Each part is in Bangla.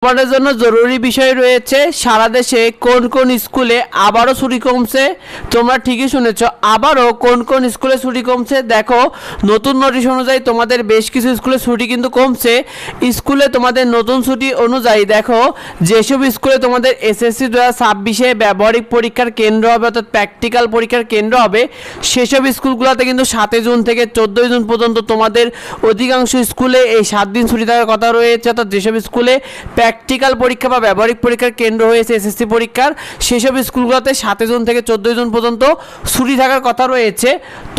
তোমাদের জন্য জরুরি বিষয় রয়েছে, সারা দেশে কোন কোন স্কুলে আবারও ছুটি কমছে। তোমরা ঠিকই শুনেছ, আবারও কোন কোন স্কুলে ছুটি কমছে। দেখো, নতুন নোটিশ অনুযায়ী তোমাদের বেশ কিছু স্কুলে ছুটি কিন্তু কমছে। স্কুলে তোমাদের নতুন ছুটি অনুযায়ী দেখো, যেসব স্কুলে তোমাদের এসএসসি 2026-এ ব্যবহারিক পরীক্ষার কেন্দ্র হবে, অর্থাৎ প্র্যাকটিক্যাল পরীক্ষার কেন্দ্র হবে, সেসব স্কুলগুলোতে কিন্তু 7 জুন থেকে 14 জুন পর্যন্ত তোমাদের অধিকাংশ স্কুলে এই 7 দিন ছুটি থাকার কথা রয়েছে। অর্থাৎ যেসব স্কুলে প্র্যাকটিক্যাল পরীক্ষা বা ব্যবহারিক পরীক্ষার কেন্দ্র হয়েছে এসএসসি পরীক্ষার, সেসব স্কুলগুলোতে 7 জুন থেকে 14 জুন পর্যন্ত ছুটি থাকার কথা রয়েছে।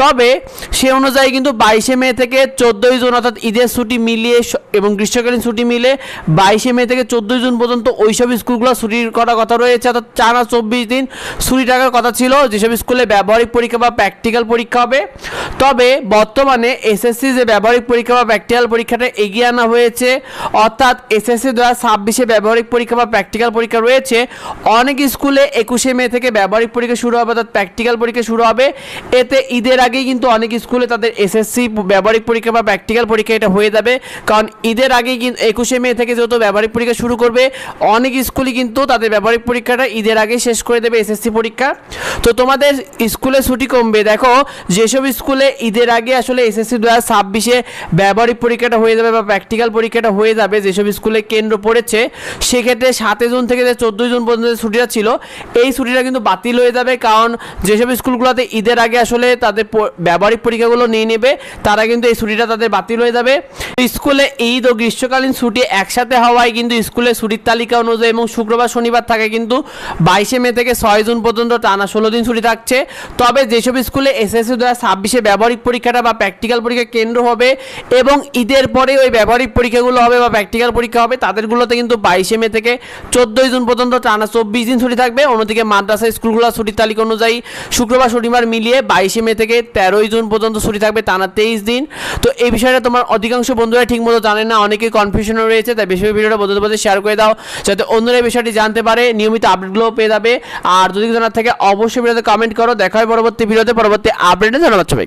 তবে সে অনুযায়ী কিন্তু 22 মে থেকে 14 জুন, অর্থাৎ ঈদের ছুটি মিলিয়ে এবং গ্রীষ্মকালীন ছুটি মিলে 22 মে থেকে 14 জুন পর্যন্ত ওইসব স্কুলগুলো ছুটির করার কথা রয়েছে। অর্থাৎ 24 দিন ছুটি থাকার কথা ছিল যেসব স্কুলে ব্যবহারিক পরীক্ষা বা প্র্যাকটিক্যাল পরীক্ষা হবে। তবে বর্তমানে এসএসসি যে ব্যবহারিক পরীক্ষা বা প্র্যাকটিক্যাল পরীক্ষাটা এগিয়ে আনা হয়েছে, অর্থাৎ এসএসসি 2026-এ ব্যবহারিক পরীক্ষা বা প্র্যাকটিক্যাল পরীক্ষা রয়েছে। অনেক স্কুলে 21 মে থেকে ব্যবহারিক পরীক্ষা শুরু হবে, অর্থাৎ প্র্যাকটিক্যাল পরীক্ষা শুরু হবে। এতে ঈদের আগেই কিন্তু অনেক স্কুলে তাদের এসএসসি ব্যবহারিক পরীক্ষা বা প্র্যাকটিক্যাল পরীক্ষা এটা হয়ে যাবে, কারণ ঈদের আগেই কিন্তু 21 মে থেকে যেহেতু ব্যবহারিক পরীক্ষা শুরু করবে, অনেক স্কুলই কিন্তু তাদের ব্যবহারিক পরীক্ষাটা ঈদের আগে শেষ করে দেবে এসএসসি পরীক্ষা। তো তোমাদের স্কুলে ছুটি কমবে। দেখো, যেসব স্কুলে ঈদের আগে আসলে এসএসসি 2026-এ ব্যবহারিক পরীক্ষাটা হয়ে যাবে বা প্র্যাকটিক্যাল পরীক্ষাটা হয়ে যাবে, যেসব স্কুলে কেন্দ্র পড়েছে, সেক্ষেত্রে 7 জুন থেকে 14 জুন পর্যন্ত ছুটিটা ছিল, এই ছুটিটা কিন্তু বাতিল হয়ে যাবে। কারণ যেসব স্কুলগুলোতে ঈদের আগে আসলে তাদের ব্যবহারিক পরীক্ষাগুলো নিয়ে নেবে, তারা কিন্তু এই ছুটিটা তাদের বাতিল হয়ে যাবে। স্কুলে ঈদ ও গ্রীষ্মকালীন ছুটি একসাথে হওয়ায় কিন্তু স্কুলে ছুটির তালিকা অনুযায়ী এবং শুক্রবার শনিবার থাকে কিন্তু 22 মে থেকে 6 জুন পর্যন্ত টানা 16 দিন ছুটি থাকছে। তবে যেসব স্কুলে এসএসসি 2026-এ ব্যবহারিক পরীক্ষাটা বা প্র্যাকটিক্যাল পরীক্ষা কেন্দ্র হবে এবং ঈদের পরে ওই ব্যবহারিক পরীক্ষাগুলো হবে বা প্র্যাকটিক্যাল পরীক্ষা হবে, তাদেরগুলোতে কিন্তু 22 মে থেকে 14 জুন পর্যন্ত টানা 24 দিন ছুটি থাকবে। অন্যদিকে মাদ্রাসা স্কুলগুলো ছুটির তালিকা অনুযায়ী শুক্রবার শনিবার মিলিয়ে 22 মে থেকে 13 জুন পর্যন্ত ছুটি থাকবে, টানা 23 দিন। তো এই বিষয়টা তোমার অধিকাংশ বন্ধুরা ঠিকমতো জানে না, অনেকেই কনফিউশনে রয়েছে, তাই বেশি ভিডিওটা বন্ধুদের মধ্যে শেয়ার করে দাও যাতে অন্যরা এই বিষয়টি জানতে পারে, নিয়মিত আপডেটগুলো পেয়ে যাবে। আর যদি জানার থাকে অবশ্যই ভিডিওতে কমেন্ট করো। দেখা হয় পরবর্তী ভিডিওতে, পরবর্তী আপডেটে। ধন্যবাদ সবাই।